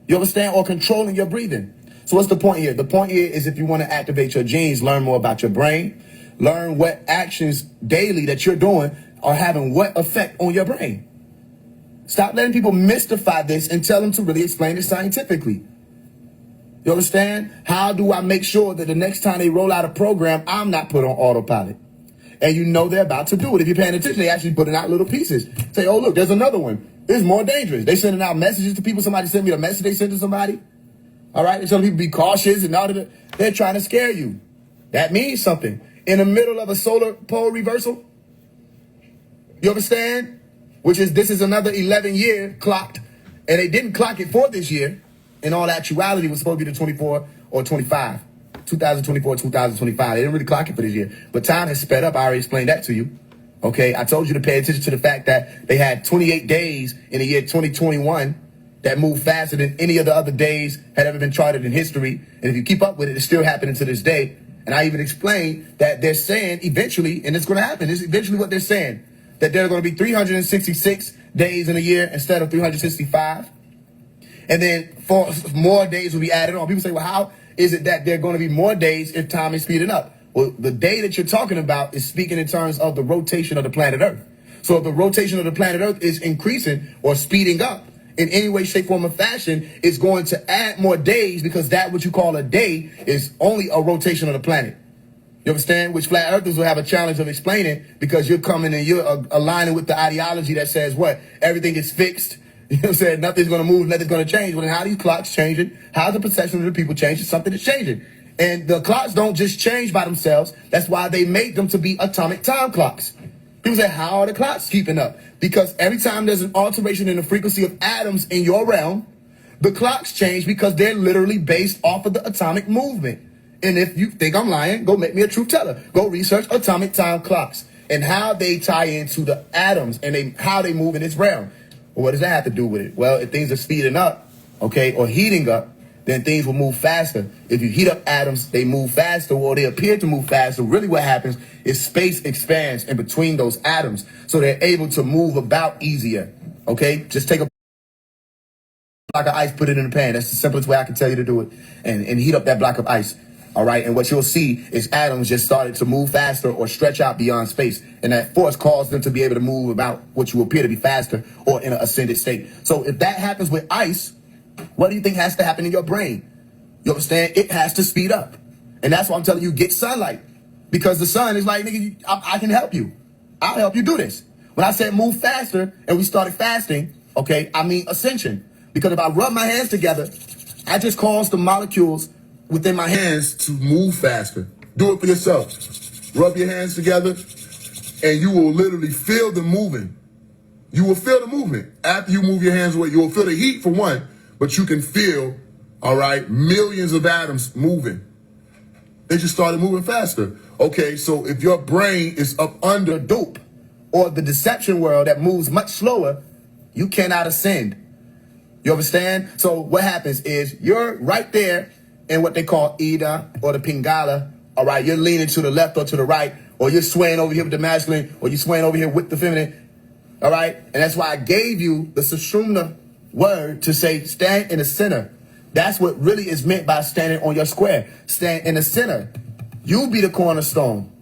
You understand? Or controlling your breathing. So what's the point here? The point here is if you want to activate your genes, learn more about your brain, learn what actions daily that you're doing are having what effect on your brain. Stop letting people mystify this and tell them to really explain it scientifically. You understand? How do I make sure that the next time they roll out a program, I'm not put on autopilot? And you know they're about to do it. If you're paying attention, they actually putting out little pieces. Say, oh, look, there's another one. It's more dangerous. They sending out messages to people. Somebody sent me a message they sent to somebody. All right? They're telling people to be cautious and all that. They're trying to scare you. That means something. In the middle of a solar pole reversal, you understand? This is another 11-year clocked. And they didn't clock it for this year. In all actuality, it was supposed to be the 24 or 25. 2024, 2025. They didn't really clock it for this year. But time has sped up. I already explained that to you. Okay, I told you to pay attention to the fact that they had 28 days in the year 2021 that moved faster than any of the other days had ever been charted in history. And if you keep up with it, it's still happening to this day. And I even explained that they're saying eventually, and it's going to happen, it's eventually what they're saying, that there are going to be 366 days in a year instead of 365. And then more days will be added on. People say, well, how is it that there are going to be more days if time is speeding up? Well, the day that you're talking about is speaking in terms of the rotation of the planet Earth. So if the rotation of the planet Earth is increasing or speeding up in any way, shape, form, or fashion, it's going to add more days because that what you call a day is only a rotation of the planet. You understand? Which flat earthers will have a challenge of explaining because you're coming and you're aligning with the ideology that says what? Everything is fixed. You know what I'm saying? Nothing's going to move, nothing's going to change. Well, then how are these clocks changing? How's the perception of the people changing? Something is changing. And the clocks don't just change by themselves. That's why they make them to be atomic time clocks. People say, how are the clocks keeping up? Because every time there's an alteration in the frequency of atoms in your realm, the clocks change because they're literally based off of the atomic movement. And if you think I'm lying, go make me a truth teller. Go research atomic time clocks and how they tie into the atoms and how they move in this realm. Well, what does that have to do with it? Well, if things are speeding up, okay, or heating up, then things will move faster. If you heat up atoms, they move faster, or they appear to move faster. Really what happens is space expands in between those atoms, so they're able to move about easier, okay? Just take a block of ice, put it in the pan. That's the simplest way I can tell you to do it, and heat up that block of ice, all right? And what you'll see is atoms just started to move faster or stretch out beyond space, and that force caused them to be able to move about what you appear to be faster or in an ascended state. So if that happens with ice, what do you think has to happen in your brain? You understand? It has to speed up. And that's why I'm telling you, get sunlight. Because the sun is like, nigga, I can help you. I'll help you do this. When I said move faster and we started fasting, okay, I mean ascension. Because if I rub my hands together, I just cause the molecules within my hands to move faster. Do it for yourself. Rub your hands together and you will literally feel them moving. You will feel the movement. After you move your hands away, you will feel the heat for one. But you can feel, all right, millions of atoms moving. They just started moving faster. Okay, so if your brain is up under dope or the deception world that moves much slower, you cannot ascend. You understand? So what happens is you're right there in what they call Ida or the Pingala. All right, you're leaning to the left or to the right, or you're swaying over here with the masculine, or you're swaying over here with the feminine. All right, and that's why I gave you the Sushumna word to say stand in the center. That's what really is meant by standing on your square. Stand in the center. You be the cornerstone.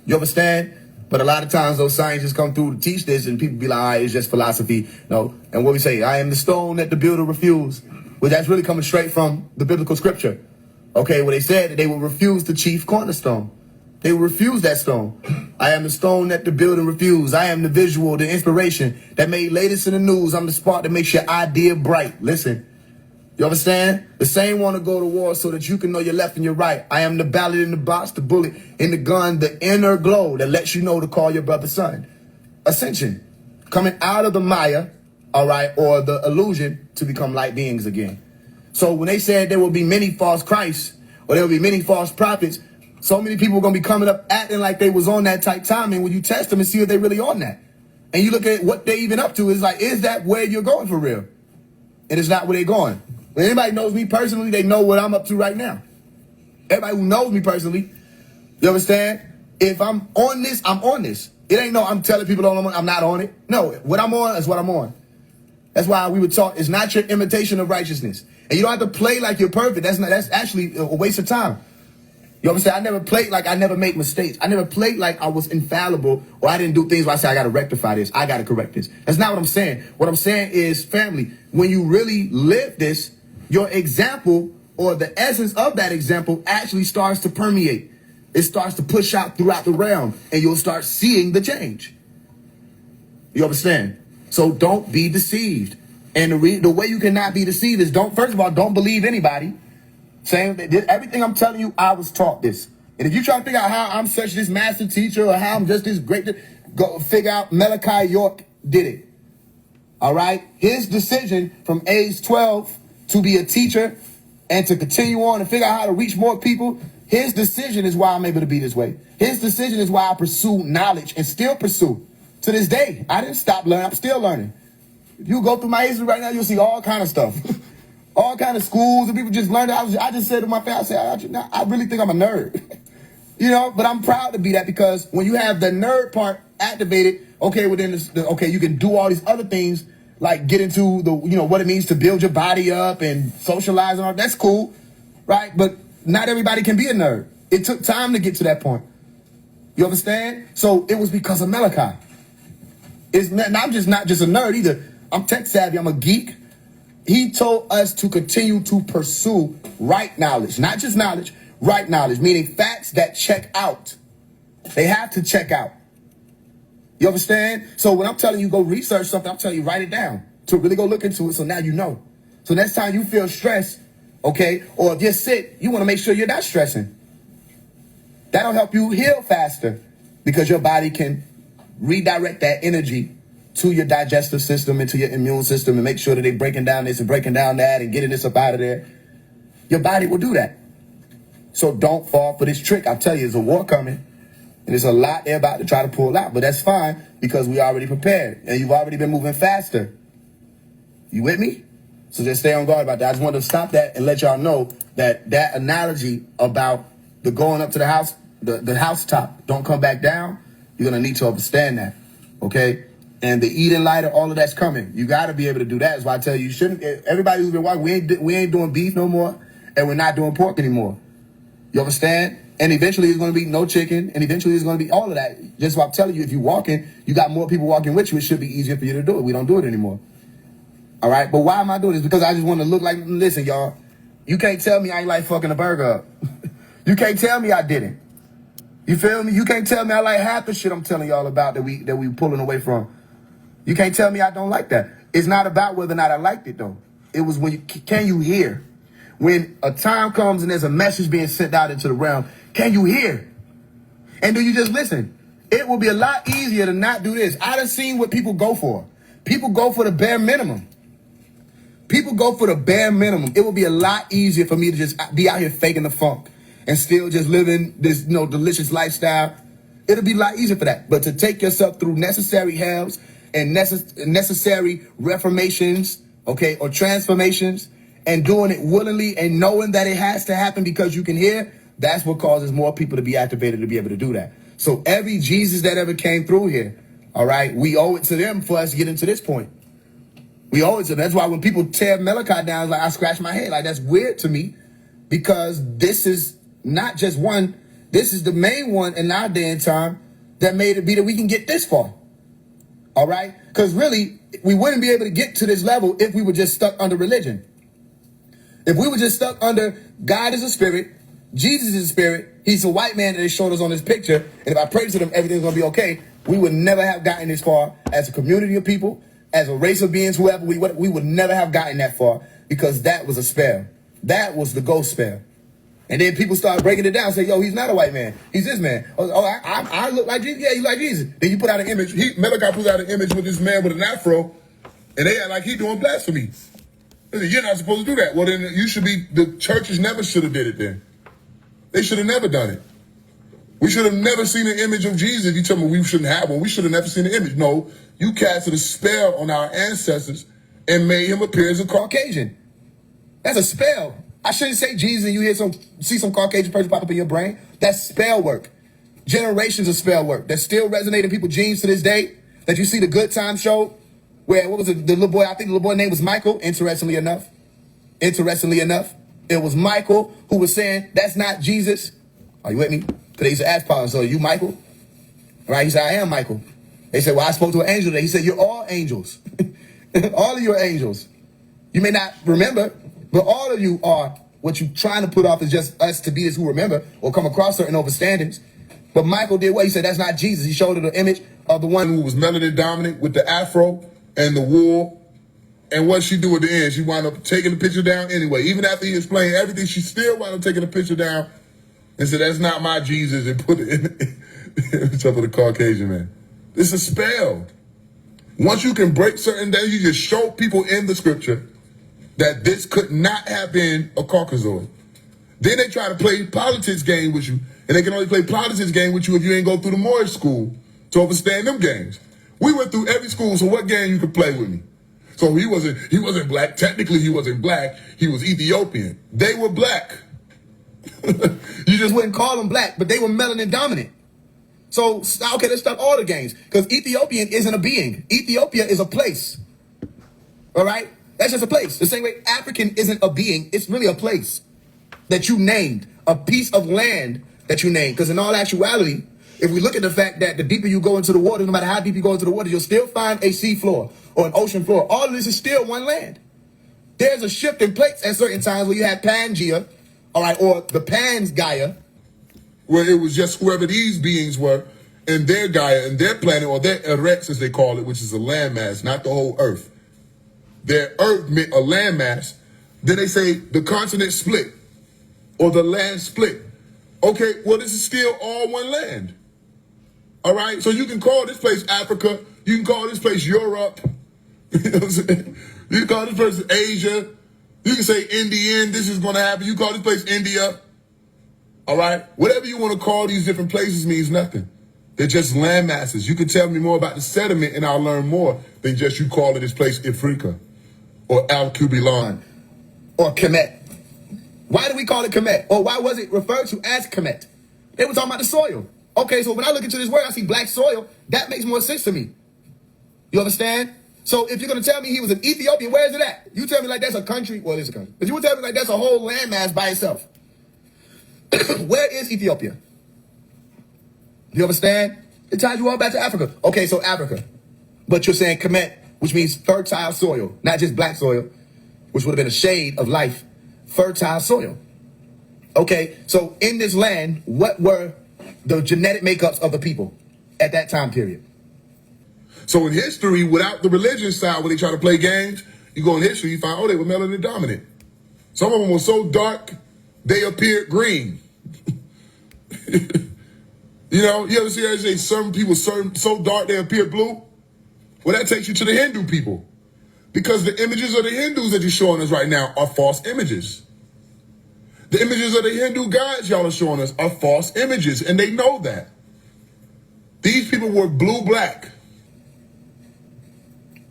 You understand? But a lot of times those scientists come through to teach this and people be like, all right, it's just philosophy. No. And what we say, I am the stone that the builder refused. Well, that's really coming straight from the biblical scripture. Okay, well, they said that they will refuse the chief cornerstone. They will refuse that stone. I am the stone that the building refused. I am the visual, the inspiration that made latest in the news. I'm the spark that makes your idea bright. Listen, you understand? The same want to go to war so that you can know your left and your right. I am the ballot in the box, the bullet in the gun, the inner glow that lets you know to call your brother son. Ascension, coming out of the Maya, all right, or the illusion to become light beings again. So when they said there will be many false Christs or there will be many false prophets, so many people are going to be coming up acting like they was on that type timing when you test them and see if they really on that. And you look at what they even up to, is like, is that where you're going for real? And it's not where they're going. When anybody knows me personally, they know what I'm up to right now. Everybody who knows me personally, you understand? If I'm on this, I'm on this. It ain't no I'm telling people I'm not on it. No, what I'm on is what I'm on. That's why we were taught it's not your imitation of righteousness. And you don't have to play like you're perfect. That's actually a waste of time. You understand? I never played like I never make mistakes. I never played like I was infallible or I didn't do things where I say I got to rectify this. I got to correct this. That's not what I'm saying. What I'm saying is, family, when you really live this, your example or the essence of that example actually starts to permeate. It starts to push out throughout the realm and you'll start seeing the change. You understand? So don't be deceived. And the way you cannot be deceived is first of all, don't believe anybody. Saying that everything I'm telling you, I was taught this. And if you try to figure out how I'm such this master teacher or how I'm just this great, go figure out Malachi York did it. All right? His decision from age 12 to be a teacher and to continue on and figure out how to reach more people, his decision is why I'm able to be this way. His decision is why I pursue knowledge and still pursue. To this day, I didn't stop learning. I'm still learning. If you go through my history right now, you'll see all kind of stuff. All kind of schools and people just learned. I just said to my family, I really think I'm a nerd. You know, but I'm proud to be that because when you have the nerd part activated, okay, within okay, you can do all these other things like get into the, you know, what it means to build your body up and socialize and all. That's cool, right? But not everybody can be a nerd. It took time to get to that point. You understand? So it was because of Malachi. I'm just not just a nerd either. I'm tech savvy. I'm a geek. He told us to continue to pursue right knowledge, not just knowledge, right knowledge, meaning facts that check out. They have to check out. You understand? So when I'm telling you go research something, I'm telling you write it down to really go look into it so now you know. So next time you feel stressed, okay, or if you're sick, you want to make sure you're not stressing. That'll help you heal faster because your body can redirect that energy to your digestive system and to your immune system and make sure that they're breaking down this and breaking down that and getting this up out of there. Your body will do that. So don't fall for this trick. I'll tell you, there's a war coming and there's a lot they're about to try to pull out, but that's fine because we already prepared and you've already been moving faster. You with me? So just stay on guard about that. I just wanted to stop that and let y'all know that that analogy about the going up to the house, the housetop, don't come back down. You're going to need to understand that. Okay? And the eating lighter, all of that's coming. You got to be able to do that. That's why I tell you, you shouldn't. Everybody who's been watching, we ain't doing beef no more, and we're not doing pork anymore. You understand? And eventually it's going to be no chicken, and eventually it's going to be all of that. Just what I'm telling you, if you're walking, you got more people walking with you, it should be easier for you to do it. We don't do it anymore. All right? But why am I doing this? Because I just want to look like, listen, y'all, you can't tell me I ain't like fucking a burger up. You can't tell me I didn't. You feel me? You can't tell me I like half the shit I'm telling y'all about that we pulling away from. You can't tell me I don't like that. It's not about whether or not I liked it, though. It was when can you hear? When a time comes and there's a message being sent out into the realm, can you hear? And do you just listen? It will be a lot easier to not do this. I done seen what people go for. People go for the bare minimum. People go for the bare minimum. It will be a lot easier for me to just be out here faking the funk and still just living this, delicious lifestyle. It'll be a lot easier for that. But to take yourself through necessary hells and necessary reformations, okay, or transformations, and doing it willingly and knowing that it has to happen because you can hear, that's what causes more people to be activated to be able to do that. So every Jesus that ever came through here, all right, we owe it to them for us to get into this point. We owe it to them. That's why when people tear Malachi down, it's like I scratch my head. Like, that's weird to me because this is not just one. This is the main one in our day and time that made it be that we can get this far. All right? Because really, we wouldn't be able to get to this level if we were just stuck under religion. If we were just stuck under God is a spirit, Jesus is a spirit, he's a white man that they showed us on this picture, and if I pray to them, everything's going to be okay, we would never have gotten this far as a community of people, as a race of beings, whoever, we would never have gotten that far because that was a spell. That was the ghost spell. And then people start breaking it down, say, yo, he's not a white man. He's this man. I look like Jesus. Yeah, you like Jesus. Then you put out an image. Malachi put out an image with this man with an afro, and they act like he doing blasphemy. Listen, you're not supposed to do that. Well, then you should be, the churches never should have did it then. They should have never done it. We should have never seen an image of Jesus. You tell me we shouldn't have one. We should have never seen the image. No, you casted a spell on our ancestors and made him appear as a Caucasian. That's a spell. I shouldn't say Jesus and you see some Caucasian person pop up in your brain. That's spell work. Generations of spell work that still resonate in people's genes to this day. That you see the Good Time show. where, what was it, the little boy, I think the little boy's name was Michael, interestingly enough, it was Michael who was saying, that's not Jesus. Are you with me? Because they used to ask Paul, so are you Michael? Right? He said, I am Michael. They said, well, I spoke to an angel today. He said, you're all angels. All of you are angels. You may not remember, but all of you are. What you're trying to put off is just us to be this who remember or come across certain overstandings. But Michael did what? He said, that's not Jesus. He showed her the image of the one who was melanin dominant with the afro and the wool. And what she do at the end, she wound up taking the picture down anyway. Even after he explained everything, she still wound up taking the picture down and said, that's not my Jesus, and put it in top of the Caucasian man. It's a spell. Once you can break certain things, you just show people in the scripture that this could not have been a Caucasoid. Then they try to play politics game with you, and they can only play politics game with you if you ain't go through the Moorish school to understand them games. We went through every school, so what game you could play with me? So he wasn't black. Technically, he wasn't black. He was Ethiopian. They were black. You just wouldn't call them black, but they were melanin dominant. So, okay, let's stop all the games. Because Ethiopian isn't a being. Ethiopia is a place. All right? That's just a place. The same way African isn't a being. It's really a place that you named. A piece of land that you named. Because in all actuality, if we look at the fact that the deeper you go into the water, no matter how deep you go into the water, you'll still find a sea floor or an ocean floor. All of this is still one land. There's a shift in place at certain times where you have Pangea, all right, or the Pan's Gaia, where it was just whoever these beings were in their Gaia, in their planet, or their Eretz, as they call it, which is a landmass, not the whole Earth. Their Earth meant a landmass. Then they say the continent split, or the land split. Okay, well, this is still all one land. All right, so you can call this place Africa. You can call this place Europe. You know what I'm saying? You can call this place Asia. You can say Indian, this is going to happen. You call this place India. All right? Whatever you want to call these different places means nothing. They're just land masses. You can tell me more about the sediment and I'll learn more than just you calling this place Africa or Al-Kubilan or Kemet. Why do we call it Kemet? Or why was it referred to as Kemet? They were talking about the soil. Okay, so when I look into this word, I see black soil. That makes more sense to me. You understand? So if you're going to tell me he was an Ethiopian, where is it at? You tell me like that's a country. Well, it's a country. But you would tell me like that's a whole landmass by itself. Where is Ethiopia? You understand? It ties you all back to Africa. Okay, so Africa. But you're saying Kemet, which means fertile soil, not just black soil, which would have been a shade of life. Fertile soil. Okay, so in this land, what were the genetic makeups of the people at that time period? So in history, without the religion side, when they try to play games, you go in history, you find, oh, they were melanin dominant. Some of them were so dark, they appeared green. You know, you ever see how they say some people so dark they appear blue? Well, that takes you to the Hindu people. Because the images of the Hindus that you're showing us right now are false images. The images of the Hindu gods y'all are showing us are false images, and they know that. These people were blue-black.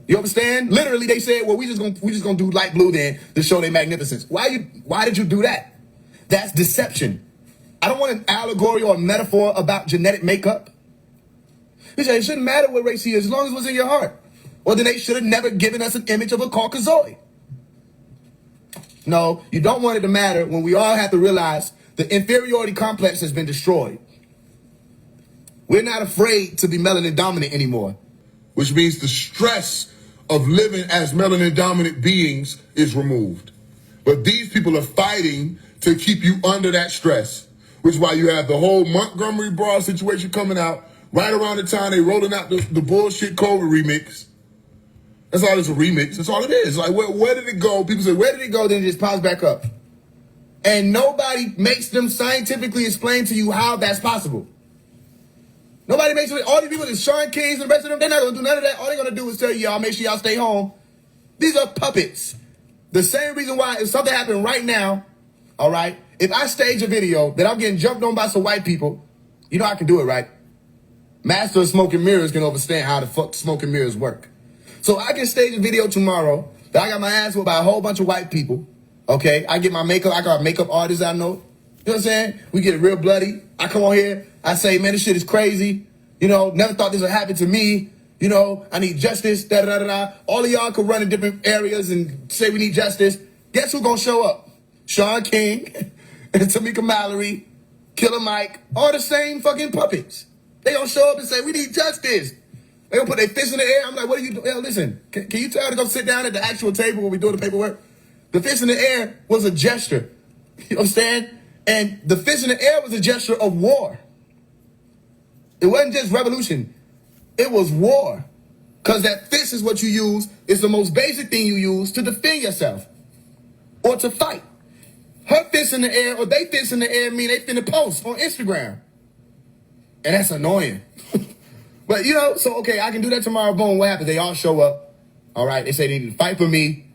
You understand? Literally, they said, well, we just gonna do light blue then to show their magnificence. Why did you do that? That's deception. I don't want an allegory or a metaphor about genetic makeup. He said it shouldn't matter what race he is as long as it was in your heart. Or then they should have never given us an image of a Caucasoid. No, you don't want it to matter when we all have to realize the inferiority complex has been destroyed. We're not afraid to be melanin dominant anymore. Which means the stress of living as melanin dominant beings is removed. But these people are fighting to keep you under that stress. Which is why you have the whole Montgomery Brawl situation coming out right around the time they rolling out the bullshit COVID remix. That's all it's a remix. That's all it is. Like, where did it go? People say, where did it go? Then it just pops back up. And nobody makes them scientifically explain to you how that's possible. Nobody makes it. All these people, the Sean Kings and the rest of them, they're not going to do none of that. All they're going to do is tell y'all, make sure y'all stay home. These are puppets. The same reason why if something happened right now, all right, if I stage a video that I'm getting jumped on by some white people, you know I can do it, right? Master of Smoke and Mirrors can understand how the fuck smoke and mirrors work. So I can stage a video tomorrow that I got my ass whipped by a whole bunch of white people, okay? I get my makeup, I got makeup artists I know. You know what I'm saying? We get it real bloody. I come on here, I say, man, this shit is crazy. You know, never thought this would happen to me. You know, I need justice, da da da da. All of y'all can run in different areas and say we need justice. Guess who's gonna show up? Sean King and Tamika Mallory, Killer Mike, all the same fucking puppets. They gonna show up and say we need justice. They gonna put their fists in the air. I'm like, what are you doing? Yo, listen, can you tell her to go sit down at the actual table when we doing the paperwork? The fist in the air was a gesture. You understand? And the fist in the air was a gesture of war. It wasn't just revolution. It was war. Because that fist is what you use. It's the most basic thing you use to defend yourself or to fight. Her fist in the air or they fist in the air mean they finna post on Instagram. And that's annoying. But, you know, so, okay, I can do that tomorrow. Boom, what happens? They all show up. All right, they say they need to fight for me.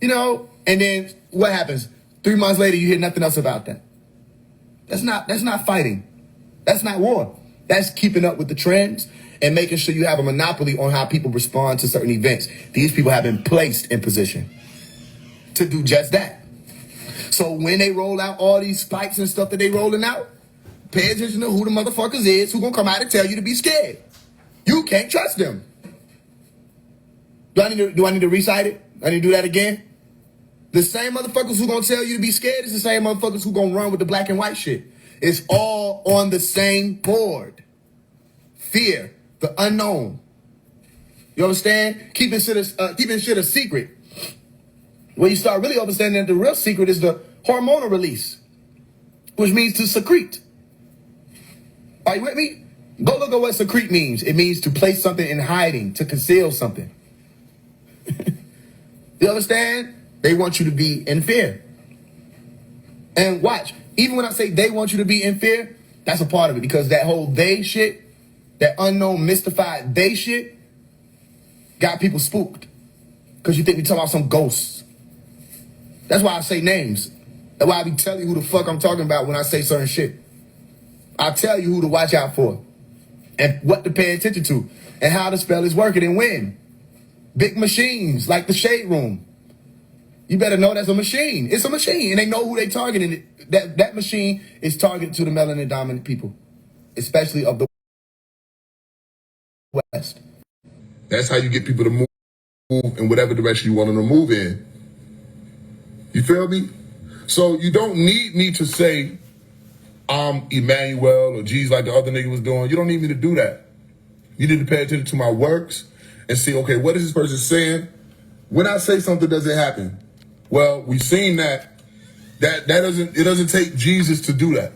You know, and then what happens? 3 months later, you hear nothing else about that. That's not fighting. That's not war. That's keeping up with the trends and making sure you have a monopoly on how people respond to certain events. These people have been placed in position to do just that. So when they roll out all these spikes and stuff that they rolling out, pay attention to who the motherfuckers is who gonna come out and tell you to be scared. You can't trust them. Do I need to recite it? I need to do that again? The same motherfuckers who gonna tell you to be scared is the same motherfuckers who gonna run with the black and white shit. It's all on the same board. Fear, the unknown. You understand? Keeping shit a secret. When you start really understanding that the real secret is the hormonal release, which means to secrete. Are you with me? Go look at what secrete means. It means to place something in hiding, to conceal something. You understand? They want you to be in fear. And watch, even when I say they want you to be in fear, that's a part of it, because that whole they shit, that unknown mystified they shit, got people spooked. Because you think we talking about some ghosts. That's why I say names. That's why I be telling you who the fuck I'm talking about when I say certain shit. I tell you who to watch out for and what to pay attention to and how the spell is working and when. Big machines like the Shade Room. You better know that's a machine. It's a machine, and they know who they targeting. That machine is targeted to the melanin dominant people, especially of the West. That's how you get people to move in whatever direction you want them to move in. You feel me? So you don't need me to say I'm Emmanuel or Jesus like the other nigga was doing. You don't need me to do that. You need to pay attention to my works and see, okay, what is this person saying? When I say something, does it happen? Well, we've seen that it doesn't take Jesus to do that.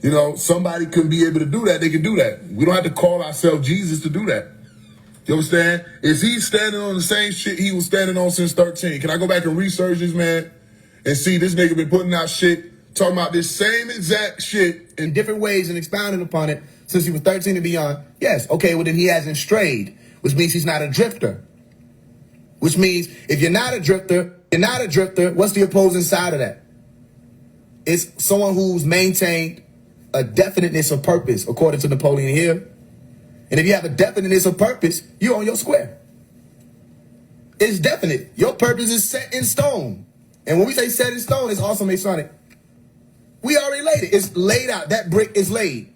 You know, somebody can be able to do that. They can do that. We don't have to call ourselves Jesus to do that. You understand? Is he standing on the same shit he was standing on since 13? Can I go back and research this man and see this nigga been putting out shit, talking about this same exact shit in different ways and expounding upon it since he was 13 and beyond? Yes. Okay, well then he hasn't strayed, which means he's not a drifter. Which means if you're not a drifter, what's the opposing side of that? It's someone who's maintained a definiteness of purpose, according to Napoleon Hill. And if you have a definiteness of purpose, you're on your square. It's definite. Your purpose is set in stone. And when we say set in stone, it's also Masonic. We already laid it. It's laid out. That brick is laid.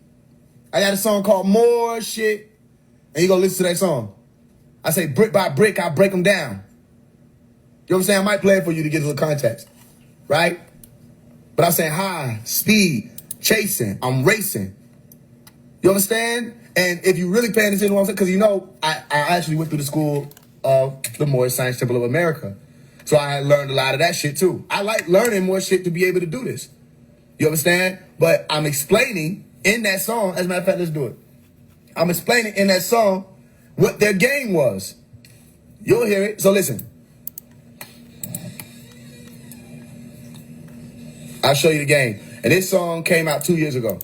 I got a song called More Shit. And you go listen to that song. I say brick by brick, I break them down. You know what I'm saying? I might play it for you to get a little context. Right? But I'm saying high, speed, chasing, I'm racing. You understand? And if you really paying attention to what I'm saying, because you know, I actually went through the school of the Moorish Science Temple of America. So I learned a lot of that shit too. I like learning more shit to be able to do this. You understand? But I'm explaining in that song, as a matter of fact, let's do it. I'm explaining in that song what their game was. You'll hear it. So listen. I'll show you the game. And this song came out 2 years ago.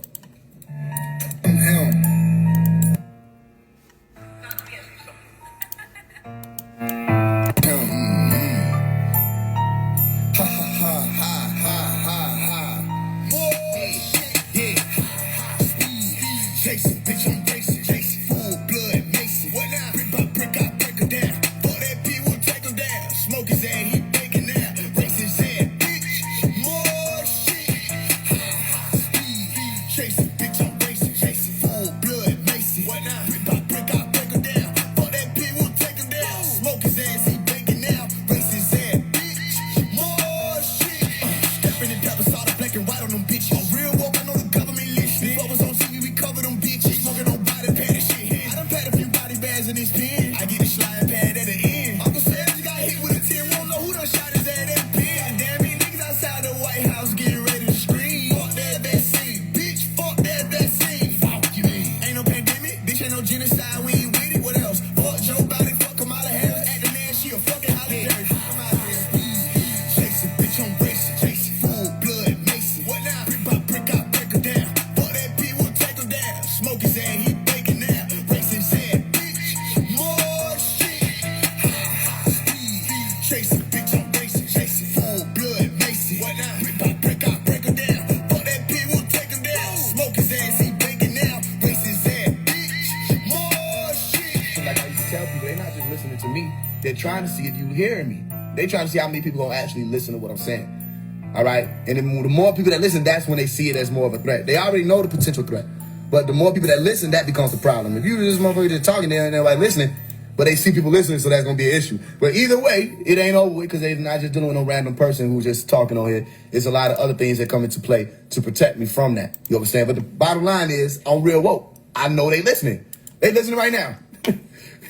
trying to see if you hearing me. They trying to see how many people gonna actually listen to what I'm saying. All right? And the more people that listen, that's when they see it as more of a threat. They already know the potential threat. But the more people that listen, that becomes the problem. If you just motherfucker just talking there and nobody listening, but they see people listening, so that's gonna be an issue. But either way, it ain't over with because they're not just dealing with no random person who's just talking on here. There's a lot of other things that come into play to protect me from that. You understand? But the bottom line is, I'm real woke. I know they listening. They listening right now. You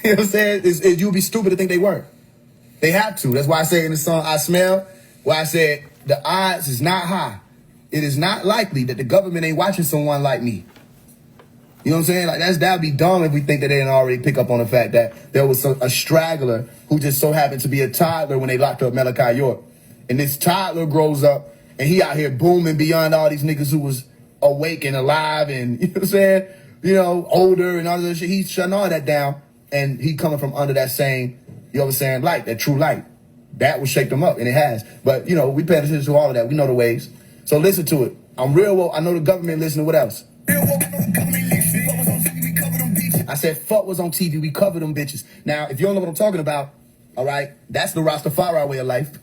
know what I'm saying? You'd be stupid to think they weren't. They have to. That's why I say in the song I Smell, where I said the odds is not high. It is not likely that the government ain't watching someone like me. You know what I'm saying? Like that'd be dumb if we think that they didn't already pick up on the fact that there was a straggler who just so happened to be a toddler when they locked up Malachi York. And this toddler grows up and he out here booming beyond all these niggas who was awake and alive and, you know what I'm saying? You know, older and all that shit. He's shutting all that down and he coming from under that same, you know what I'm saying, light, that true light. That will shake them up, and it has. But, you know, we pay attention to all of that. We know the ways. So listen to it. I'm real woke. I know the government listening. What else? I said, fuck was on TV. We covered them bitches. Now, if you don't know what I'm talking about, all right, that's the Rastafari way of life.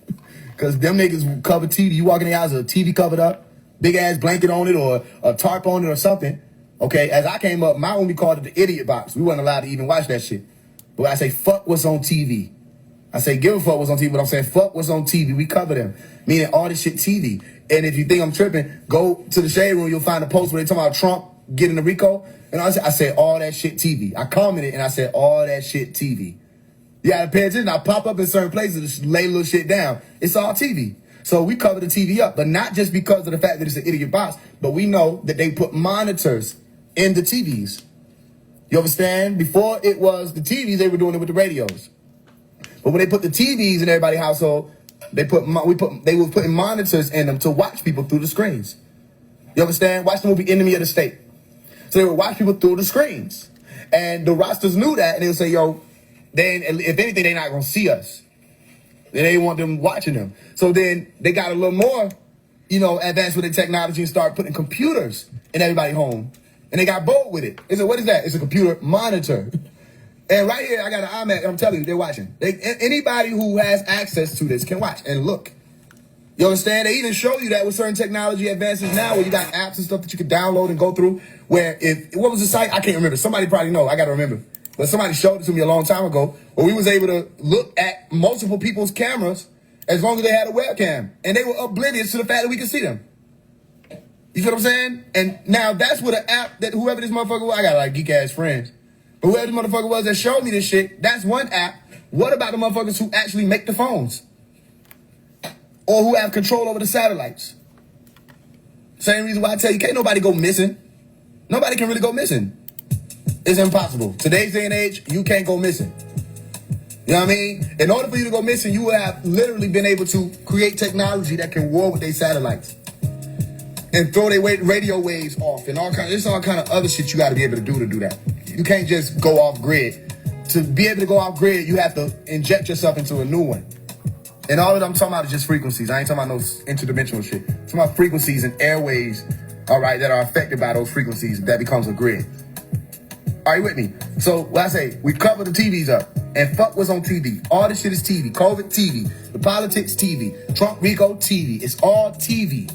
Because them niggas cover TV. You walk in the house with a TV covered up, big ass blanket on it or a tarp on it or something. Okay, as I came up, my only called it the idiot box. We weren't allowed to even watch that shit. But I say, fuck what's on TV. I say, give a fuck what's on TV, but I'm saying, fuck what's on TV. We cover them. Meaning all this shit TV. And if you think I'm tripping, go to the shade room. You'll find a post where they talking about Trump getting the RICO. And I said, all that shit TV. I commented and I said, all that shit TV. You gotta pay attention. I pop up in certain places to lay little shit down. It's all TV. So we cover the TV up, but not just because of the fact that it's an idiot box, but we know that they put monitors in the TVs. You understand? Before it was the TVs, they were doing it with the radios. But when they put the TVs in everybody's household, they were putting monitors in them to watch people through the screens. You understand? Watch the movie Enemy of the State. So they would watch people through the screens. And the rosters knew that, and they would say, yo, if anything, they're not going to see us. They didn't want them watching them. So then they got a little more, you know, advanced with the technology and started putting computers in everybody's home. And they got bold with it. They said, what is that? It's a computer monitor. And right here, I got an iMac. I'm telling you, they're watching. Anybody who has access to this can watch and look. You understand? They even show you that with certain technology advances now where you got apps and stuff that you can download and go through. Where what was the site? I can't remember. Somebody probably know. I got to remember. But somebody showed it to me a long time ago where we was able to look at multiple people's cameras as long as they had a webcam. And they were oblivious to the fact that we could see them. You feel what I'm saying? And now that's what an app that whoever this motherfucker was, I got like geek ass friends. But whoever this motherfucker was that showed me this shit, that's one app. What about the motherfuckers who actually make the phones? Or who have control over the satellites? Same reason why I tell you, can't nobody go missing. Nobody can really go missing. It's impossible. Today's day and age, you can't go missing. You know what I mean? In order for you to go missing, you would have literally been able to create technology that can war with their satellites. And throw their radio waves off and all kind of other shit you got to be able to do that. You can't just go off grid. To be able to go off grid, you have to inject yourself into a new one. And all that I'm talking about is just frequencies. I ain't talking about no interdimensional shit. I'm talking about frequencies and airways, all right, that are affected by those frequencies. That becomes a grid. Are you with me? So what I say, we cover the TVs up. And fuck what's on TV. All this shit is TV. COVID TV. The politics TV. Trump RICO TV. It's all TV.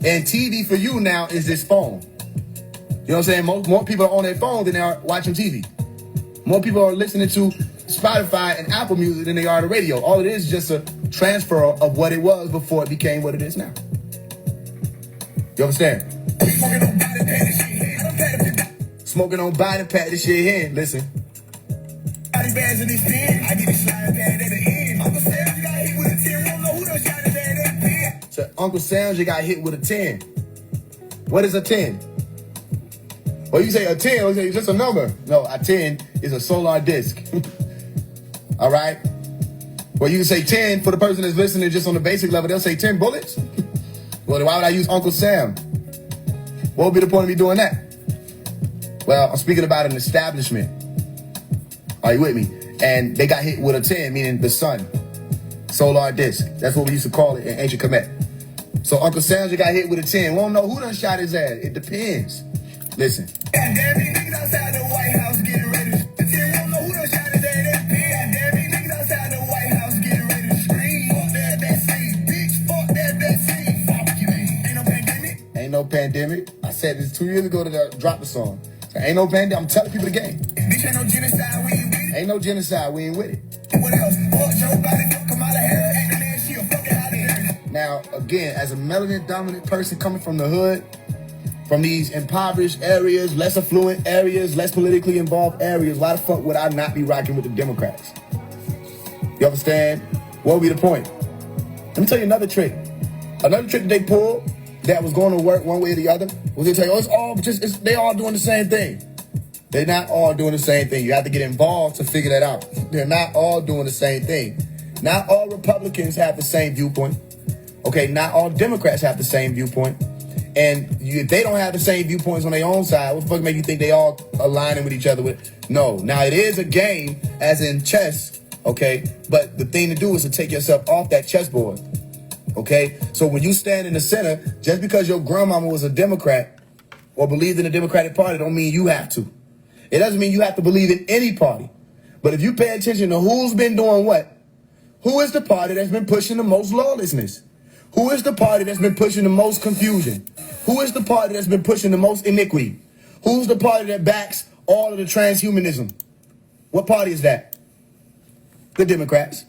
And TV for you now is this phone. You know what I'm saying? More people are on their phone than they are watching TV. More people are listening to Spotify and Apple Music than they are the radio. All it is just a transfer of what it was before it became what it is now. You understand? Smoking on Biden, pat this shit in. Listen. So Uncle Sam just got hit with a 10. What is a 10? Well, you say a 10, or you say just a number. No, a 10 is a solar disk. All right? Well, you can say 10 for the person that's listening just on the basic level. They'll say 10 bullets. Well, why would I use Uncle Sam? What would be the point of me doing that? Well, I'm speaking about an establishment. Are you with me? And they got hit with a 10, meaning the sun. Solar disk. That's what we used to call it in ancient Kemet. So Uncle Sam just got hit with a 10. We don't know who done shot his ass. It depends. Listen. pandemic. I said this 2 years ago that I dropped the song. So ain't no pandemic. I'm telling people the game. Bitch, ain't no genocide, we ain't with it. Ain't no genocide, we ain't with it. What else? Fuck Joe Biden, Kamala Harris, and the man, she a fucking holiday. Now, again, as a melanin dominant person coming from the hood, from these impoverished areas, less affluent areas, less politically involved areas, why the fuck would I not be rocking with the Democrats? You understand? What would be the point? Let me tell you another trick. Another trick that they pulled that was going to work one way or the other was they tell you, they all doing the same thing. They're not all doing the same thing. You have to get involved to figure that out. They're not all doing the same thing. Not all Republicans have the same viewpoint. Okay, not all Democrats have the same viewpoint. And if they don't have the same viewpoints on their own side, what the fuck make you think they all aligning with each other with? No. Now, it is a game, as in chess, okay? But the thing to do is to take yourself off that chessboard, okay? So when you stand in the center, just because your grandmama was a Democrat or believed in the Democratic Party don't mean you have to. It doesn't mean you have to believe in any party. But if you pay attention to who's been doing what, who is the party that's been pushing the most lawlessness? Who is the party that's been pushing the most confusion? Who is the party that's been pushing the most iniquity? Who's the party that backs all of the transhumanism? What party is that? The Democrats.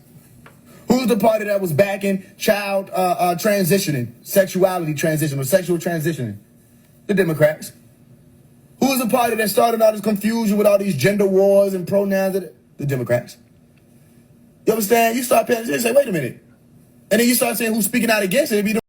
Who's the party that was backing child transitioning, sexuality transition, or sexual transitioning? The Democrats. Who's the party that started all this confusion with all these gender wars and pronouns? The Democrats. You understand? You start paying attention and say, wait a minute. And then you start saying who's speaking out against it. It'd be